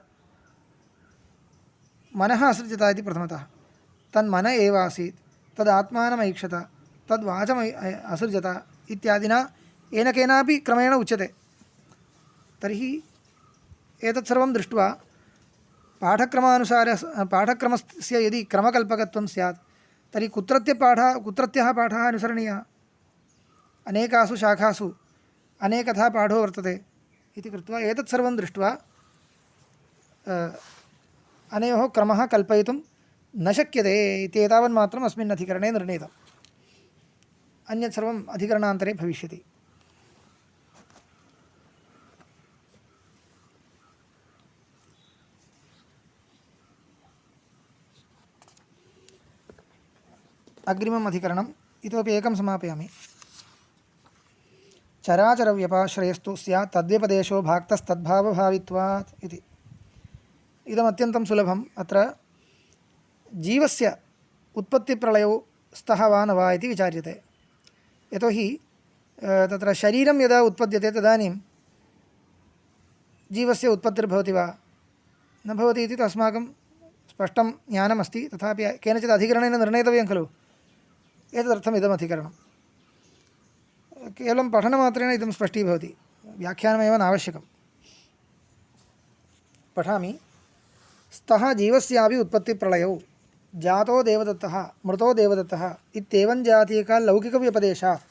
मनः असृजत इति प्रथमतः तन्मन एव आसीत् तद् आत्मानम् ऐक्षत तद् वाचम् असृजत इत्यादिना येन केनापि क्रमेण उच्यते। तर्हि एतत् सर्वं दृष्ट्वा पाठक्रमस्य यदि क्रमकल्पकत्वं स्यात् तर्हि कुत्रत्यः पाठः अनुसरणीयः? अनेकासु शाखासु अनेकथा पाठो वर्तते इति कृत्वा एतत् सर्वं दृष्ट्वा अनयोः क्रमः कल्पयितुं न शक्यते इति एतावन्मात्रम् अस्मिन् अधिकरणे निर्णीतम्। अन्यत् सर्वम् अधिकरणान्तरे भविष्यति। अग्रिमम् अधिकरणम् इतोपि एकं समापयामि। चराचरव्यपाश्रयस्तु स्यात् तद्व्यपदेशो भाक्तस्तद्भावभावित्वात् इति। इदमत्यन्तं सुलभम्। अत्र जीवस्य उत्पत्तिप्रलयौ स्तः वा न वा इति विचार्यते। यतोहि तत्र शरीरं यदा उत्पद्यते तदानीं जीवस्य उत्पत्तिर्भवति वा न भवति इति तु अस्माकं स्पष्टं ज्ञानमस्ति। तथापि केनचित् अधिकरणेन निर्णेतव्यं खलु। एतदर्थम् इदम् अधिकरणं। केवलं पठनमात्रेण इदं स्पष्टीभवति, व्याख्यानमेव नावश्यकं। पठामि। स्तः जीवस्यापि उत्पत्तिप्रलयौ जातो देवदत्तः मृतो देवदत्तः इत्येवं जातीयकालौकिकव्यपदेशात्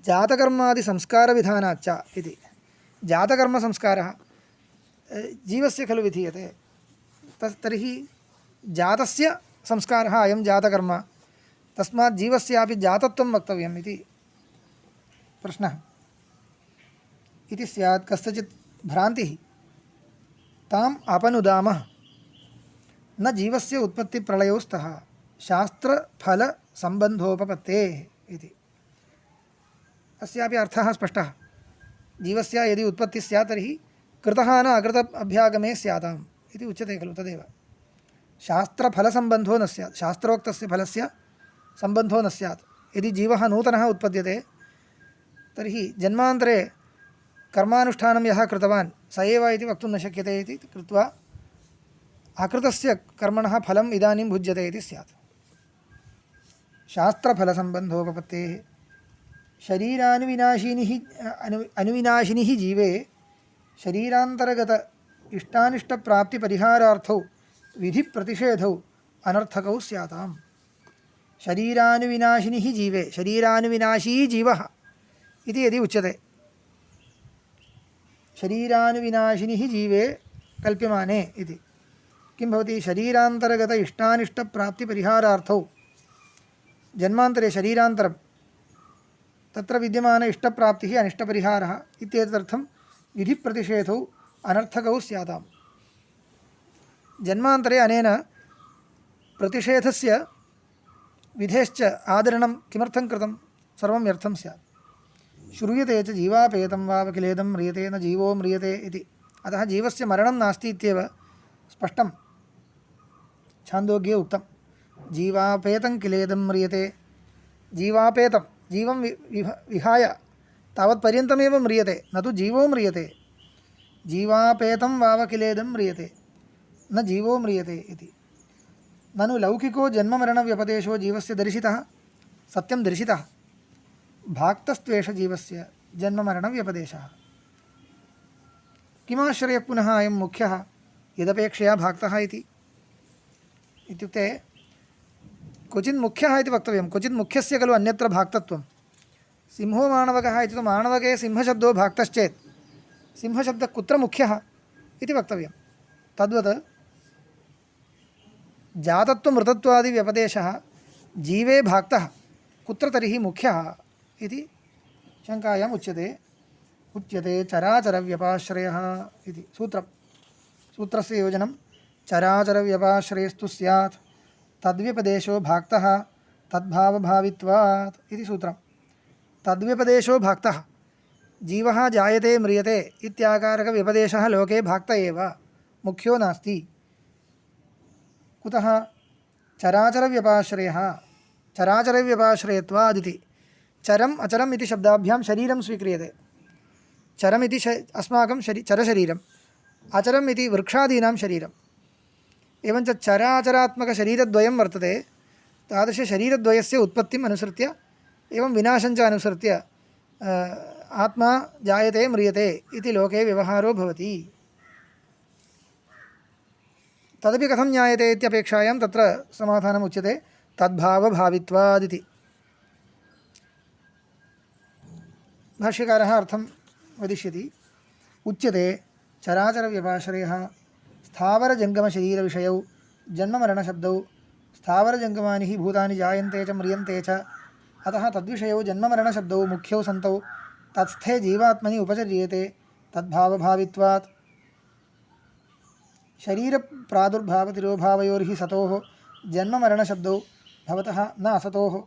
जातकर्मादिसंस्कारविधानाच्च इति। जातकर्मसंस्कारः जीवस्य खलु विधीयते। तर्हि जातस्य संस्कारः अयं जातकर्म, तस्मात् जीवस्यापि जातत्वं वक्तव्यम् इति प्रश्नः। इति स्यात् कस्यचित् भ्रान्तिः ताम् अपनुदामः न जीवस्य उत्पत्तिप्रलयौ स्तः शास्त्रफलसम्बन्धोपपत्तेः इति। अस्यापि अर्थः स्पष्टः। जीवस्य यदि उत्पत्तिः स्यात् तर्हि कृतः न अकृत अभ्यागमे स्याताम् इति उच्यते खलु। तदेव शास्त्रफलसम्बन्धो न स्यात्, शास्त्रोक्तस्य फलस्य सम्बन्धो न स्यात्। यदि जीवः नूतनः उत्पद्यते तर्हि जन्मान्तरे कर्मानुष्ठानं यः कृतवान् स एव इति वक्तुं न शक्यते इति कृत्वा अकृतस्य कर्मणः फलम् इदानीं भुज्यते इति स्यात्। शास्त्रफलसम्बन्धोपपत्तेः अनुविनाशिनिः जीवे शरीरान्तरगत इष्टानिष्टप्राप्तिपरिहारार्थौ विधिप्रतिषेधौ अनर्थकौ स्याताम्। शरीरानुविनाशिनिः जीवे, शरीरानुविनाशी जीवः इति यदि उच्यते, शरीरानुविनाशिनिः जीवे कल्प्यमाने इति किं भवति? शरीरान्तरगत इष्टानिष्टप्राप्तिपरिहारार्थौ जन्मान्तरे शरीरान्तरं तत्र विद्यमान इष्टप्राप्तिः अनिष्टपरिहारः इत्येतदर्थं विधिप्रतिषेधौ अनर्थकौ स्याताम्। जन्मान्तरे अनेन प्रतिषेधस्य विधेश्च आदरणं किमर्थं कृतं? सर्वं व्यर्थं स्यात्। श्रूयते च जीवापेतं वावकिलेदं म्रियते न जीवो म्रियते इति। अतः जीवस्य मरणं नास्ति इत्येव स्पष्टं छान्दोग्ये उक्तं। जीवापेतं किलेदं म्रियते, जीवापेतं जीवं विहाय तावत्पर्यन्तमेव म्रियते, न तु जीवो म्रियते। जीवापेतं वावकिलेदं म्रियते न जीवो म्रियते इति। ननु लौकिको जन्ममरणव्यपदेशो जीवस्य दर्शितः, सत्यं दर्शितः, भाक्तस्त्वेष जीवस्य जन्ममरणव्यपदेशः। किमाश्रयः पुनः अयं मुख्यः यदपेक्षया भाक्तः इति? इत्युक्ते क्वचित् मुख्यः इति वक्तव्यं, क्वचित् मुख्यस्य खलु अन्यत्र भाक्तत्वं। सिंहो माणवकः इति तु माणवके सिंहशब्दो भाक्तश्चेत् सिंहशब्दः कुत्र मुख्यः इति वक्तव्यं। तद्वत् जातत्वमृतत्वादिव्यपदेशः जीवे भाक्तः कुत्र तर्हि मुख्यः इति शङ्कायाम् उच्यते चराचरव्यपाश्रयः इति सूत्रं। सूत्रस्य योजनं चराचरव्यपाश्रयस्तु स्यात् तद्व्यपदेशो भाक्तः तद्भावभावित्वात् इति सूत्रं। तद्व्यपदेशो भाक्तः, जीवः जायते म्रियते इत्याकारकव्यपदेशः लोके भाक्त एव, मुख्यो नास्ति। कुतः? चराचरव्यपाश्रयः, चराचरव्यपाश्रयत्वादिति। चरम् अचरम् इति शब्दाभ्यां शरीरं स्वीक्रियते। चरम् इति अस्माकं चरशरीरम्, अचरम् इति वृक्षादीनां शरीरम्। एवञ्च चराचरात्मकशरीरद्वयं वर्तते। तादृशशरीरद्वयस्य उत्पत्तिम् अनुसृत्य एवं विनाशञ्च अनुसृत्य आत्मा जायते म्रियते इति लोके व्यवहारो भवति। तदपि कथं ज्ञायते इत्यपेक्षायां तत्र समाधानम् उच्यते तद्भावभावित्वादिति। भाष्यकारः अर्थं वदिष्यति। उच्यते चराचरव्यपाश्रयः स्थावरजङ्गमशरीरविषयौ जन्ममरणशब्दौ स्थावरजङ्गमानि हि भूतानि जायन्ते च म्रियन्ते च अतः तद्विषयौ जन्ममरणशब्दौ मुख्यौ सन्तौ तत्स्थे जीवात्मनि उपचर्येते तद्भावभावित्वात्। शरीरप्रादुर्भावतिरोभावयोर्हि सतोः जन्ममरणशब्दौ भवतः न असतोः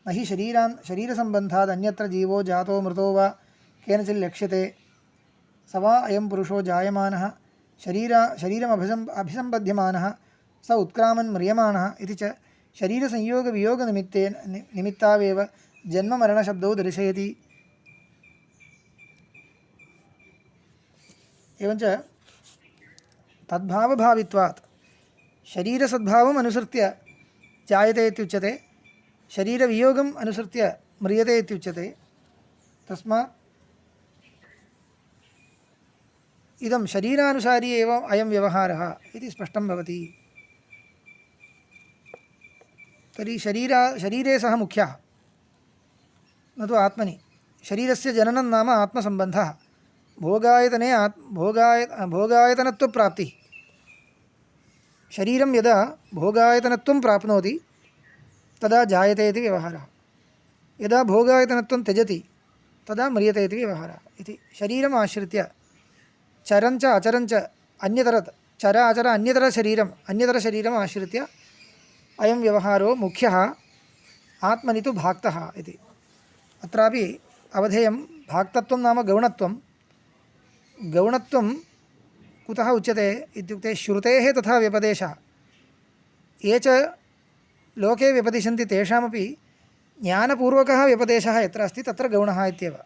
न हि शरीरसम्बन्धात् अन्यत्र जीवो जातो मृतो वा केनचित् लक्ष्यते स वा अयं पुरुषो जायमानः शरीरमभिसम्बध्यमानः स उत्क्रामन् म्रियमाणः इति च शरीरसंयोगवियोगनिमित्तावेव जन्ममरणशब्दौ दर्शयति। एवञ्च तद्भावभावित्वात् शरीरसद्भावम् अनुसृत्य जायते इत्युच्यते, शरीरवियोगम् अनुसृत्य म्रियते इत्युच्यते। तस्मात् इदं शरीरानुसारी एव अयं व्यवहारः इति स्पष्टं भवति। तर्हि शरीरे सः मुख्यः न तु आत्मनि। शरीरस्य जननं नाम आत्मसम्बन्धः। भोगायतनत्वप्राप्तिः। शरीरं यदा भोगायतनत्वं प्राप्नोति तदा जायते इति व्यवहारः। यदा भोगायतनत्वं त्यजति तदा म्रियते इति व्यवहारः इति। शरीरम् आश्रित्य चरञ्च अचरञ्च चर अचर अन्यतरशरीरम् आश्रित्य अयं व्यवहारो मुख्यः, आत्मनि तु भाक्तः इति। अत्रापि अवधेयं भाक्तत्वं नाम गौणत्वं। गौणत्वं कुतः उच्यते इत्युक्ते श्रुतेः तथा व्यपदेशः। ये च लोके व्यपदिशन्ति तेषामपि ज्ञानपूर्वकः व्यपदेशः यत्र अस्ति तत्र गौणः इत्येव।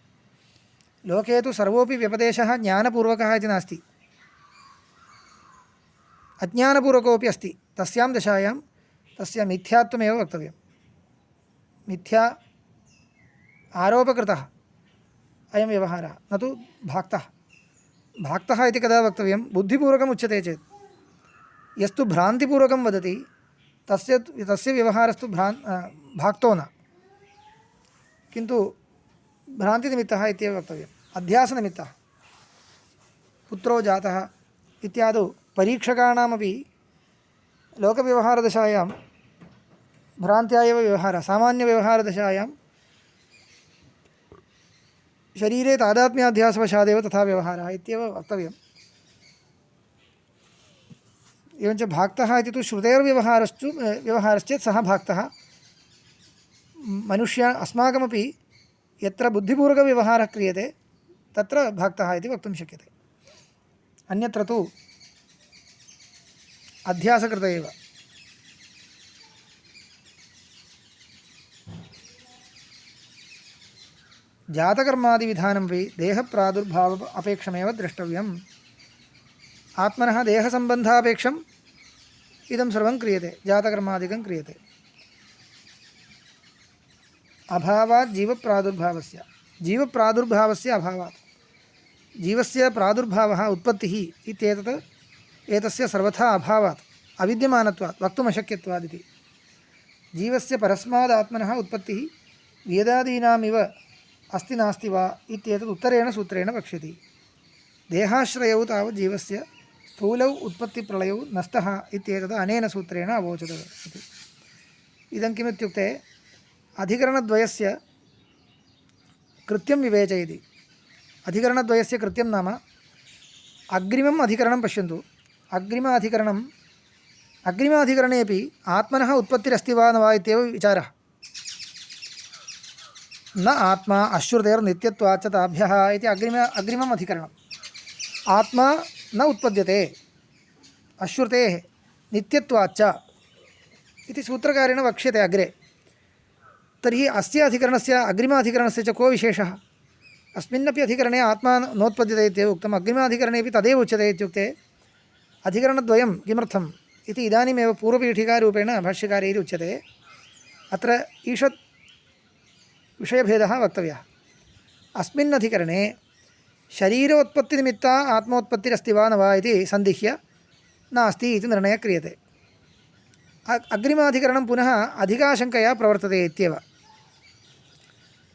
लोके तु सर्वोपि व्यपदेशः ज्ञानपूर्वकः इति नास्ति, अज्ञानपूर्वकोऽपि अस्ति। तस्यां दशायां तस्य मिथ्यात्वमेव वक्तव्यं। मिथ्या आरोपकृतः अयं व्यवहारः, न तु भाक्तः। भाक्तः इति कदा वक्तव्यं? बुद्धिपूर्वकम् उच्यते चेत्। यस्तु भ्रान्तिपूर्वकं वदति तस्य व्यवहारस्तु भाक्तो न, किन्तु भ्रान्तिनिमित्तः इत्येव वक्तव्यम्। अध्यासनिमित्तः पुत्रो जातः इत्यादौ परीक्षकाणामपि लोकव्यवहारदशायां भ्रान्त्या एव व्यवहारः। सामान्यव्यवहारदशायां शरीरे तादात्म्याध्यासवशादेव तथा व्यवहारः इत्येव वक्तव्यम्। एवञ्च भाक्तः इति तु श्रुतेर्व्यवहारश्चेत् सः भाक्तः। अस्माकमपि यत्र बुद्धिपूर्वकव्यवहारः क्रियते तत्र भाक्तः इति वक्तुं शक्यते। अन्यत्र तु अध्यासकृत एव। जातकर्मादिविधानमपि देहप्रादुर्भाव अपेक्षमेव द्रष्टव्यम्। आत्मनः देहसम्बन्धापेक्षम् इदं सर्वं क्रियते, जातकर्मादिकं क्रियते। अभावात् जीवप्रादुर्भावस्य अभावात् जीवस्य प्रादुर्भावः उत्पत्तिः एतस्य सर्वथा अभावात् अविद्यमानत्वात् वक्तुमशक्यत्वादिति। जीवस्य परस्मादात्मनः उत्पत्तिः वेदादीनामिव अस्ति नास्ति वा इत्येतत् उत्तरेण सूत्रेण वक्ष्यति। देहाश्रयौ तावत् जीवस्य स्थूलौ उत्पत्तिप्रलयौ नष्टः इत्येतत् अनेन सूत्रेण अवोचत इति। इदं किमित्युक्ते अधिकरणद्वयस्य कृत्यं विवेचयति। अधिकरणद्वयस्य कृत्यं नाम अग्रिमम् अधिकरणं पश्यन्तु। अग्रिमाधिकरणेपि आत्मनः उत्पत्तिरस्ति वा न वा इत्येव विचारः। न आत्मा अश्रुतेर्नित्यत्वाच्च ताभ्यः इति अग्रिमम् अधिकरणम्। आत्मा न उत्पद्यते अश्रुतेः नित्यत्वाच्च इति सूत्रकारेण वक्ष्यते अग्रे। तर्हि अस्य अधिकरणस्य अग्रिमाधिकरणस्य च को विशेषः? अस्मिन्नपि अधिकरणे आत्मा नोत्पद्यते इत्येव उक्तम्, अग्रिमाधिकरणेपि तदेव उच्यते इत्युक्ते अधिकरणद्वयं किमर्थम् इति इदानीमेव पूर्वपीठिकारूपेण भाष्यकारैः उच्यते। अत्र ईषत् विषयभेदः वक्तव्यः। अस्मिन् अधिकरणे शरीरोत्पत्तिनिमित्ता आत्मोत्पत्तिरस्ति वा न वा इति सन्दिह्य नास्ति इति निर्णयः क्रियते। अग्रिमाधिकरणं पुनः अधिकाशङ्कया प्रवर्तते इत्येव।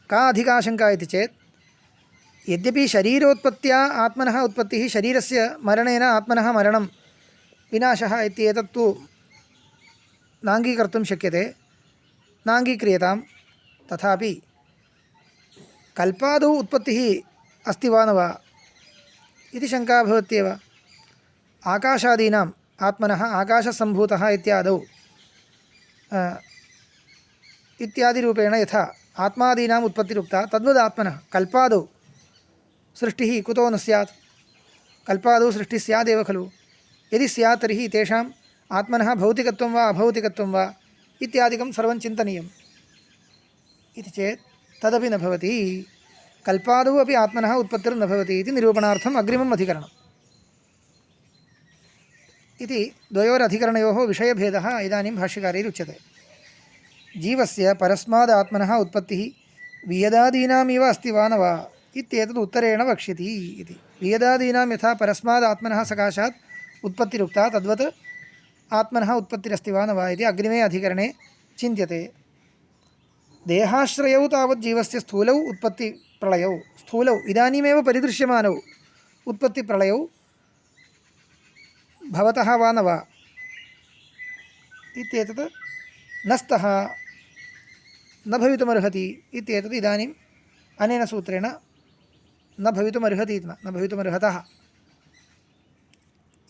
का अधिकाशङ्का इति चेत् यद्यपि शरीरोत्पत्त्या आत्मनः उत्पत्तिः, शरीरस्य मरणेन आत्मनः मरणं विनाशः इत्येतत्तु नाङ्गीकर्तुं शक्यते, नाङ्गीक्रियतां, तथापि कल्पादौ उत्पत्तिः अस्ति वा न वा इति शङ्का भवत्येव। आकाशादीनाम् आत्मनः आकाशसम्भूतः इत्यादौ इत्यादिरूपेण यथा आत्मादीनाम् उत्पत्तिरुक्ता, तद्वद् आत्मनः कल्पादौ सृष्टिः कुतो न स्यात्? कल्पादौ सृष्टिः स्यादेव खलु। यदि स्यात् तर्हि तेषाम् आत्मनः भौतिकत्वं वा अभौतिकत्वं वा इत्यादिकं सर्वं चिन्तनीयम् इति चेत् तदपि न भवति। कल्पादौ अपि आत्मनः उत्पत्तिर्न भवति इति निरूपणार्थम् अग्रिमम् अधिकरणम् इति द्वयोरधिकरणयोः विषयभेदः इदानीं भाष्यकारैः उच्यते। जीवस्य परस्माद् आत्मनः उत्पत्तिः वियदादीनामिव अस्ति वा न वा इत्येतद् उत्तरेण वक्ष्यति इति। वियदादीनां यथा परस्माद् आत्मनः सकाशात् उत्पत्तिरुक्ता, तद्वत् आत्मनः उत्पत्तिरस्ति वा न वा इति अग्रिमे अधिकरणे चिन्त्यते। देहाश्रयौ तावत् जीवस्य स्थूलौ उत्पत्तिप्रलयौ, स्थूलौ इदानीमेव परिदृश्यमानौ उत्पत्तिप्रलयौ भवतः वा न वा इत्येतत् न स्तः, न भवितुमर्हति इत्येतत् इदानीम् अनेन सूत्रेण न भवितुमर्हति इति न भवितुमर्हतः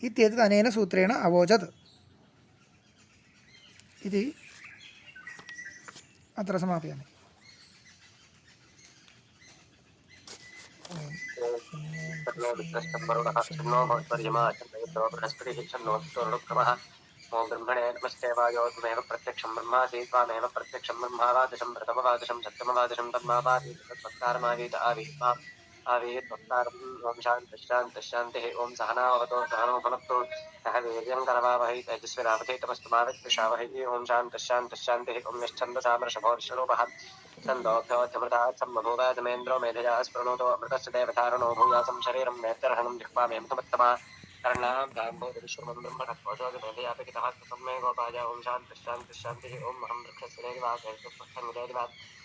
इत्येतत् अनेन सूत्रेण अवोचत् इति अत्र समापयामि। ओम ब्रह्मणे नमस्ते वायो त्वमेव प्रत्यक्षं ब्रह्मासि त्वामेव प्रत्यक्षं ब्रह्मावादशं प्रथमवादशं सत्यमवादशं तन्मावादि तत्पत्कारमावीत आवीत वक्तारम् ओम शान्तिः ओम सहनाववतु सहनौ भुनक्तु सह वीर्यं करवावहै तेजस्विनावधीतमस्तु मा विद्विषावहै ओम शान्तिः ओम निश्चन्दसामरषभोर्षलोभः छन्दोभ्योऽध्यमृतात् सम्बभूवदमेन्द्रो मेधया स्पृणोतो अमृतस्य देवधारणो भूयासं शरीरं नेत्रहरणं जिह्वामेमथमत्तमा कर्णां दाम्भोदविश्वमं ब्रह्मणस्पौषोजमेधयापितः तस्मै गोपाय ओम शान्तिः ओम अहं वृक्षस्य